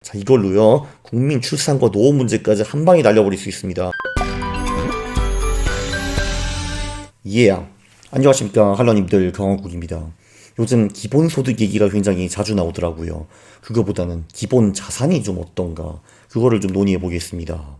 자, 이걸로요 국민 출산과 노후 문제까지 한 방에 날려버릴 수 있습니다. 안녕하십니까 할러님들, 강원국입니다. 요즘 기본소득 얘기가 굉장히 자주 나오더라고요. 그거보다는 기본 자산이 좀 어떤가, 그거를 좀 논의해 보겠습니다.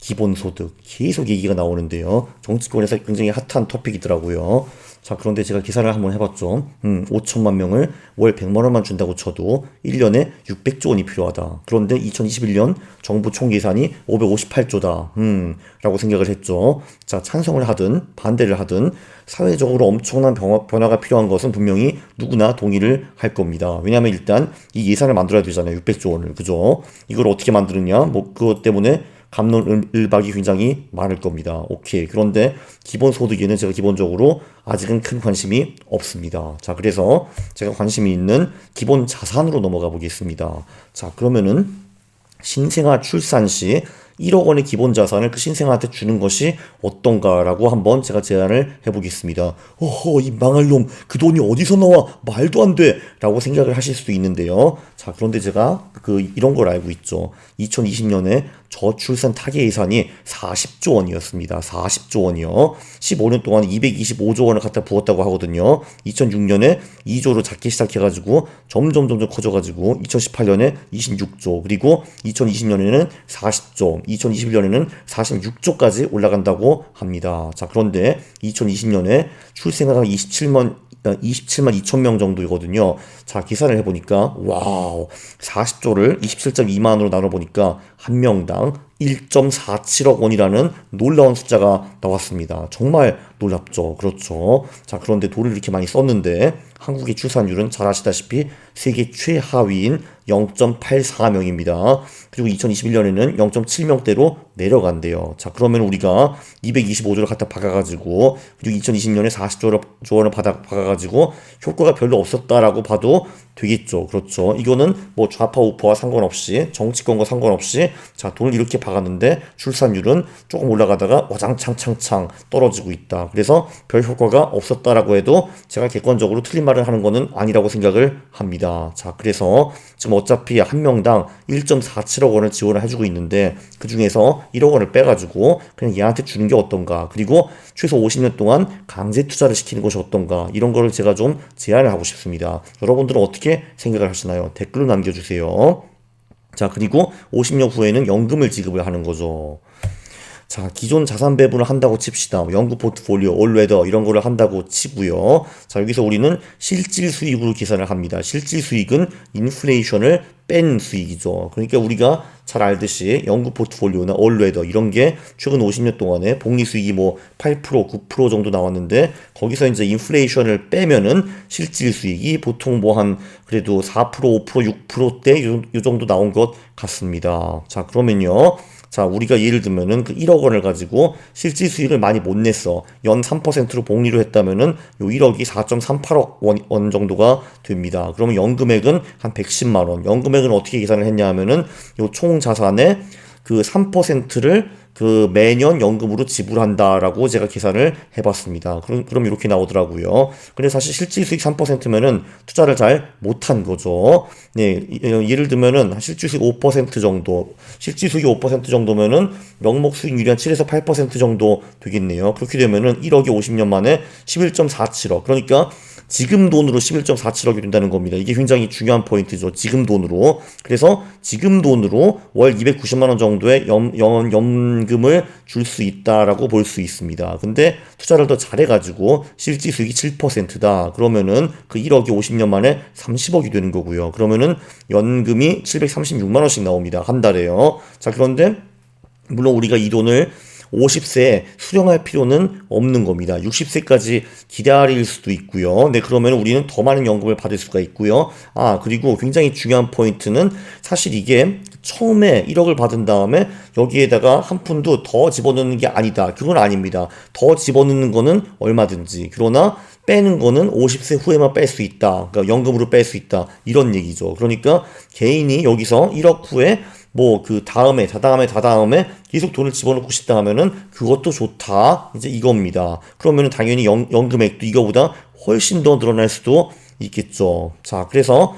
기본소득 계속 얘기가 나오는데요, 정치권에서 굉장히 핫한 토픽이더라고요. 자, 그런데 제가 계산을 한번 해봤죠. 5천만 명을 월 100만 원만 준다고 쳐도 1년에 600조 원이 필요하다. 그런데 2021년 정부 총 예산이 558조다. 라고 생각을 했죠. 자, 찬성을 하든 반대를 하든 사회적으로 엄청난 변화가 필요한 것은 분명히 누구나 동의를 할 겁니다. 왜냐하면 일단 이 예산을 만들어야 되잖아요. 600조 원을. 그죠? 이걸 어떻게 만드느냐? 뭐 그것 때문에 갑론을박이 굉장히 많을 겁니다. 오케이. 그런데 기본소득에는 제가 기본적으로 아직은 큰 관심이 없습니다. 자, 그래서 제가 관심이 있는 기본 자산으로 넘어가 보겠습니다. 자, 그러면은 신생아 출산 시 1억 원의 기본 자산을 그 신생아한테 주는 것이 어떤가라고 한번 제가 제안을 해보겠습니다. 어허, 이 망할 놈, 그 돈이 어디서 나와? 말도 안 돼! 라고 생각을 하실 수도 있는데요. 자, 그런데 제가 이런 걸 알고 있죠. 2020년에 저출산 타개 예산이 40조 원이었습니다. 40조 원이요. 15년 동안 225조 원을 갖다 부었다고 하거든요. 2006년에 2조로 작게 시작해가지고 점점 커져가지고 2018년에 26조, 그리고 2020년에는 40조, 2021년에는 46조까지 올라간다고 합니다. 자, 그런데 2020년에 출생아가 27만 2천 명 정도이거든요. 자, 계산을 해보니까 와우, 40조를 27.2만으로 나눠보니까 한 명당 1.47억 원이라는 놀라운 숫자가 나왔습니다. 정말 놀랍죠. 그렇죠. 자, 그런데 돈을 이렇게 많이 썼는데 한국의 출산율은 잘 아시다시피 세계 최하위인 0.84명입니다. 그리고 2021년에는 0.7명대로 내려간대요. 자, 그러면 우리가 225조를 갖다 박아가지고, 그리고 2020년에 40조 원을 박아가지고 효과가 별로 없었다라고 봐도 되겠죠. 그렇죠. 이거는 뭐 좌파 우파와 상관없이, 정치권과 상관없이, 자, 돈을 이렇게 박았는데 출산율은 조금 올라가다가 와장창창창 떨어지고 있다. 그래서 별 효과가 없었다라고 해도 제가 객관적으로 틀린 말을 하는 거는 아니라고 생각을 합니다. 자, 그래서 지금 어차피 한 명당 1.47억 원을 지원을 해주고 있는데 그 중에서 1억 원을 빼가지고 그냥 얘한테 주는 게 어떤가, 그리고 최소 50년 동안 강제 투자를 시키는 것이 어떤가, 이런 거를 제가 좀 제안을 하고 싶습니다. 여러분들은 어떻게 생각을 하시나요? 댓글로 남겨주세요. 자, 그리고 50년 후에는 연금을 지급을 하는 거죠. 자, 기존 자산 배분을 한다고 칩시다. 연구 포트폴리오, 올웨더 이런 거를 한다고 치고요. 자, 여기서 우리는 실질 수익으로 계산을 합니다. 실질 수익은 인플레이션을 뺀 수익이죠. 그러니까 우리가 잘 알듯이 연구 포트폴리오나 올웨더 이런 게 최근 50년 동안에 복리 수익이 뭐 8%, 9% 정도 나왔는데 거기서 이제 인플레이션을 빼면은 실질 수익이 보통 뭐 한 그래도 4%, 5%, 6%대 요 정도 나온 것 같습니다. 자, 그러면요. 자, 우리가 예를 들면은 그 1억 원을 가지고 실질 수익을 많이 못 냈어. 연 3%로 복리로 했다면은 요 1억이 4.38억 원 정도가 됩니다. 그러면 연금액은 한 110만 원. 연금액은 어떻게 계산을 했냐 하면은 요 총 자산의 그 3%를 그 매년 연금으로 지불한다라고 제가 계산을 해봤습니다. 그럼 이렇게 나오더라고요. 근데 사실 실질 수익 3%면은 투자를 잘 못한 거죠. 네, 예를 들면은 실질 수익 5% 정도, 실질 수익이 5% 정도면은 명목 수익률이 한 7에서 8% 정도 되겠네요. 그렇게 되면은 1억이 50년 만에 11.47억. 그러니까 지금 돈으로 11.47억이 된다는 겁니다. 이게 굉장히 중요한 포인트죠. 지금 돈으로. 그래서 지금 돈으로 월 290만 원 정도의 연금을 줄 수 있다라고 볼 수 있습니다. 근데 투자를 더 잘해가지고 실질 수익이 7%다. 그러면은 그 1억이 50년 만에 30억이 되는 거고요. 그러면은 연금이 736만 원씩 나옵니다. 한 달에요. 자, 그런데 물론 우리가 이 돈을 50세에 수령할 필요는 없는 겁니다. 60세까지 기다릴 수도 있고요. 네, 그러면 우리는 더 많은 연금을 받을 수가 있고요. 아, 그리고 굉장히 중요한 포인트는 사실 이게 처음에 1억을 받은 다음에 여기에다가 한 푼도 더 집어넣는 게 아니다. 그건 아닙니다. 더 집어넣는 거는 얼마든지. 그러나 빼는 거는 50세 후에만 뺄 수 있다. 그러니까 연금으로 뺄 수 있다. 이런 얘기죠. 그러니까 개인이 여기서 1억 후에 뭐 그 다음에 계속 돈을 집어넣고 싶다 하면은 그것도 좋다. 이제 이겁니다. 그러면은 당연히 연금액도 이거보다 훨씬 더 늘어날 수도 있겠죠. 자, 그래서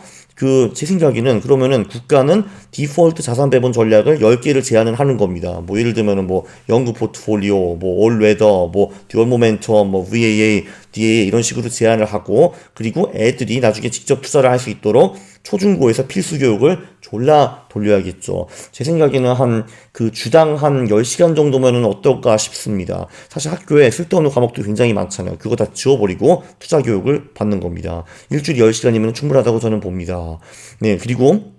제 생각에는 그러면은 국가는 디폴트 자산 배분 전략을 10개를 제안을 하는 겁니다. 뭐 예를 들면은 뭐 영구 포트폴리오, 뭐 올웨더, 뭐 듀얼 모멘텀, 뭐 VAA, DAA 이런 식으로 제안을 하고, 그리고 애들이 나중에 직접 투자를 할 수 있도록 초중고에서 필수 교육을 졸라 돌려야겠죠. 제 생각에는 주당 한 10시간 정도면은 어떨까 싶습니다. 사실 학교에 쓸데없는 과목도 굉장히 많잖아요. 그거 다 지워버리고 투자 교육을 받는 겁니다. 일주일에 10시간이면 충분하다고 저는 봅니다. 네, 그리고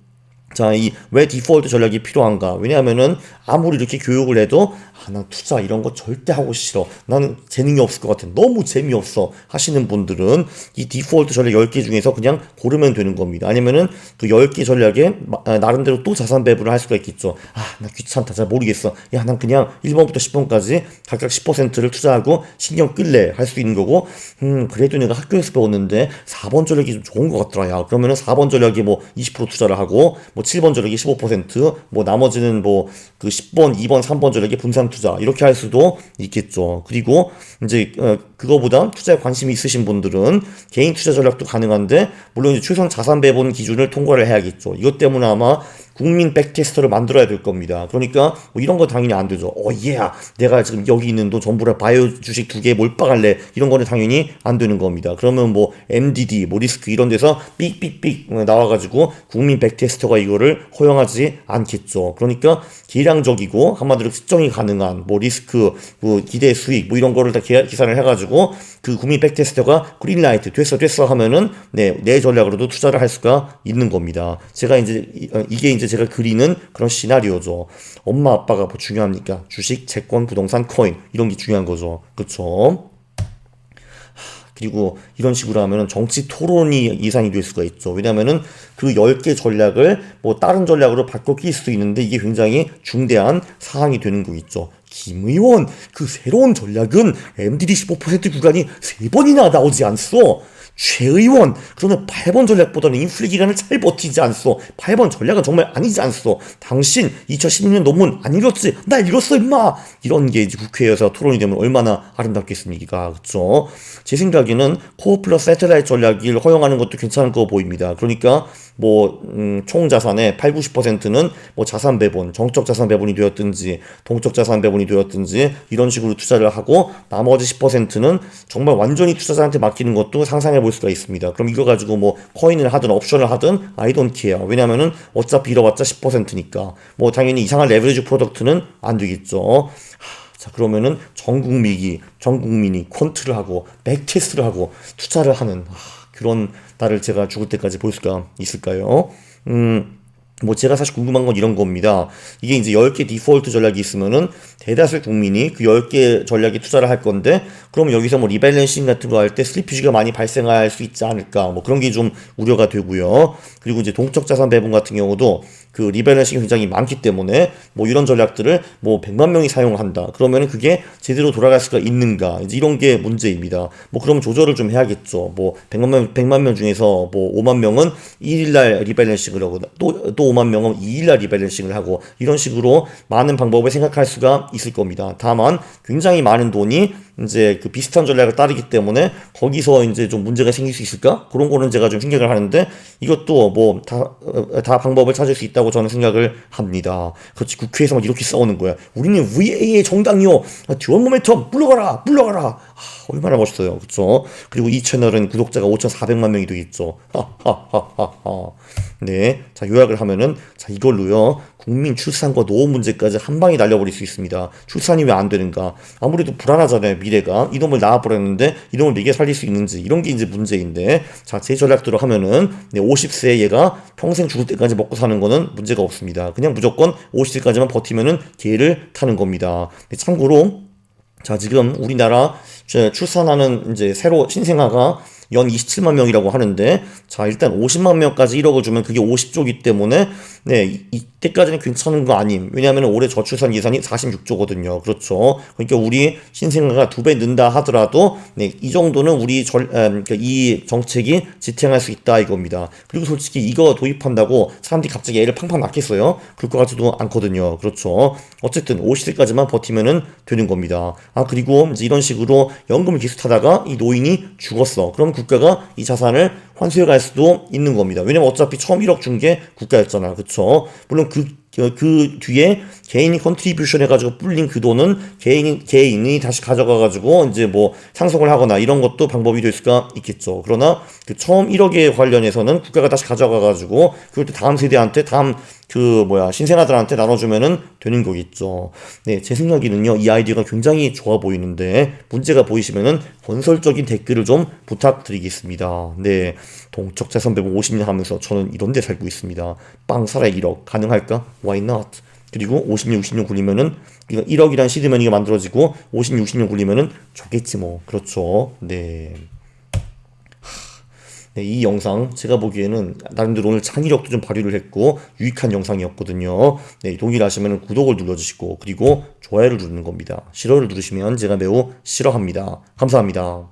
자, 왜 디폴트 전략이 필요한가? 왜냐하면은 아무리 이렇게 교육을 해도 난 투자 이런 거 절대 하고 싫어. 나는 재능이 없을 것 같아. 너무 재미없어. 하시는 분들은 이 디폴트 전략 10개 중에서 그냥 고르면 되는 겁니다. 아니면은 그 10개 전략에 나름대로 또 자산 배분을 할 수가 있겠죠. 나 귀찮다. 잘 모르겠어. 야, 난 그냥 1번부터 10번까지 각각 10%를 투자하고 신경 끌래. 할 수 있는 거고, 그래도 내가 학교에서 배웠는데 4번 전략이 좀 좋은 것 같더라. 야, 그러면은 4번 전략에 뭐 20% 투자를 하고, 뭐 7번 전략이 15%, 뭐 나머지는 뭐 그 10번, 2번, 3번 전략에 분산 투자 이렇게 할 수도 있겠죠. 그리고 이제 그거보다 투자에 관심이 있으신 분들은 개인 투자 전략도 가능한데, 물론 이제 최선 자산 배분 기준을 통과를 해야겠죠. 이것 때문에 아마 국민 백테스터를 만들어야 될 겁니다. 그러니까 뭐 이런 거 당연히 안 되죠. 내가 지금 여기 있는 돈 전부 다 바이오 주식 2개에 몰빵할래. 이런 거는 당연히 안 되는 겁니다. 그러면 뭐 MDD, 뭐 리스크 이런 데서 삑삑삑 나와가지고 국민 백테스터가 이거를 허용하지 않겠죠. 그러니까 계량적이고 한마디로 측정이 가능한 뭐 리스크, 뭐 기대 수익 뭐 이런 거를 다 계산을 해가지고 그 국민 백테스터가 그린라이트 됐어 하면은 내 전략으로도 투자를 할 수가 있는 겁니다. 제가 이게 제가 그리는 그런 시나리오죠. 엄마 아빠가 뭐 중요합니까? 주식, 채권, 부동산, 코인 이런 게 중요한 거죠. 그렇죠? 그리고 이런 식으로 하면은 정치 토론이 예상이 될 수가 있죠. 왜냐면은 그 10개 전략을 뭐 다른 전략으로 바꿔 낄 수도 있는데 이게 굉장히 중대한 사항이 되는 거 있죠. 김 의원, 그 새로운 전략은 MDD 15% 구간이 3번이나 나오지 않소. 최 의원, 그러면 8번 전략보다는 인플레 기간을 잘 버티지 않소. 8번 전략은 정말 아니지 않소. 당신 2016년 논문 안 읽었지? 나 읽었어 임마. 이런 게 이제 국회에서 토론이 되면 얼마나 아름답겠습니까? 그쵸? 제 생각에는 코어 플러스 세틀라이트 전략을 허용하는 것도 괜찮을 거 보입니다. 그러니까 총 자산의 8, 90%는 뭐 자산 배분, 정적 자산 배분이 되었든지 동적 자산 배분이 되었든지 이런 식으로 투자를 하고, 나머지 10%는 정말 완전히 투자자한테 맡기는 것도 상상해 볼 수가 있습니다. 그럼 이거 가지고 뭐 코인을 하든 옵션을 하든 I don't care. 왜냐면은 어차피 잃어봤자 10%니까. 뭐 당연히 이상한 레버리지 프로덕트는 안 되겠죠. 자, 그러면은 전 국민이 퀀트를 하고 백테스트를 하고 투자를 하는 그런 날을 제가 죽을 때까지 볼 수가 있을까요? 뭐 제가 사실 궁금한 건 이런 겁니다. 이게 이제 10개 디폴트 전략이 있으면은 대다수 국민이 그 10개 전략에 투자를 할 건데, 그럼 여기서 뭐 리밸런싱 같은 거 할 때 슬리피지가 많이 발생할 수 있지 않을까, 뭐 그런 게 좀 우려가 되고요. 그리고 이제 동적 자산 배분 같은 경우도 그 리밸런싱이 굉장히 많기 때문에 뭐 이런 전략들을 뭐 100만 명이 사용한다. 그러면은 그게 제대로 돌아갈 수가 있는가? 이제 이런 게 문제입니다. 뭐 그러면 조절을 좀 해야겠죠. 뭐 100만 명 중에서 뭐 5만 명은 1일날 리밸런싱을 하고 또 5만 명은 2일날 리밸런싱을 하고, 이런 식으로 많은 방법을 생각할 수가 있을 겁니다. 다만 굉장히 많은 돈이 이제 그 비슷한 전략을 따르기 때문에 거기서 이제 좀 문제가 생길 수 있을까? 그런 거는 제가 좀 생각을 하는데, 이것도 뭐 다 방법을 찾을 수 있다고 저는 생각을 합니다. 그렇지, 국회에서 막 이렇게 싸우는 거야. 우리는 VA의 정당이요. 듀얼 모멘텀 물러가라. 얼마나 멋있어요. 그렇죠? 그리고 이 채널은 구독자가 5,400만 명이 되겠죠. 네. 자, 요약을 하면은, 자, 이걸로요, 국민 출산과 노후 문제까지 한 방에 날려버릴 수 있습니다. 출산이 왜 안 되는가? 아무래도 불안하잖아요, 미래가. 이놈을 낳아버렸는데, 이놈을 미개 살릴 수 있는지, 이런 게 이제 문제인데, 자, 제 전략대로 하면은, 50세 얘가 평생 죽을 때까지 먹고 사는 거는 문제가 없습니다. 그냥 무조건 50세까지만 버티면은 개를 타는 겁니다. 참고로, 자, 지금 우리나라 출산하는 이제 새로 신생아가 연 27만 명이라고 하는데, 자, 일단 50만 명까지 1억을 주면 그게 50조기 때문에 이때까지는 괜찮은 거 아님. 왜냐하면 올해 저출산 예산이 46조거든요. 그렇죠. 그러니까 우리 신생아가 2배 는다 하더라도 이 정도는 그러니까 이 정책이 지탱할 수 있다 이겁니다. 그리고 솔직히 이거 도입한다고 사람들이 갑자기 애를 팡팡 낳겠어요? 그럴 것 같지도 않거든요. 그렇죠. 어쨌든 50세까지만 버티면은 되는 겁니다. 그리고 이제 이런 식으로 연금을 계속 타다가 이 노인이 죽었어. 그럼 국가가 이 자산을 환수해 갈 수도 있는 겁니다. 왜냐면 어차피 처음 1억 준 게 국가였잖아. 그쵸? 물론 그 뒤에 개인이 컨트리뷰션 해가지고 불린 그 돈은 개인이 다시 가져가가지고 이제 뭐 상속을 하거나 이런 것도 방법이 될 수가 있겠죠. 그러나 그 처음 1억에 관련해서는 국가가 다시 가져가가지고 그걸 또 다음 세대한테 신생아들한테 나눠주면은 되는 거겠죠. 네, 제 생각에는요, 이 아이디어가 굉장히 좋아 보이는데 문제가 보이시면은 건설적인 댓글을 좀 부탁드리겠습니다. 네, 동척자산 배분 50년 하면서 저는 이런 데 살고 있습니다. 빵 살아야 1억 가능할까? Why not? 그리고 50년, 60년 굴리면은 이거 1억이란 시드머니가 만들어지고 50년, 60년 굴리면은 좋겠지 뭐. 그렇죠. 네. 네, 이 영상 제가 보기에는 나름대로 오늘 창의력도 좀 발휘를 했고 유익한 영상이었거든요. 네, 동의하시면 구독을 눌러주시고 그리고 좋아요를 누르는 겁니다. 싫어요를 누르시면 제가 매우 싫어합니다. 감사합니다.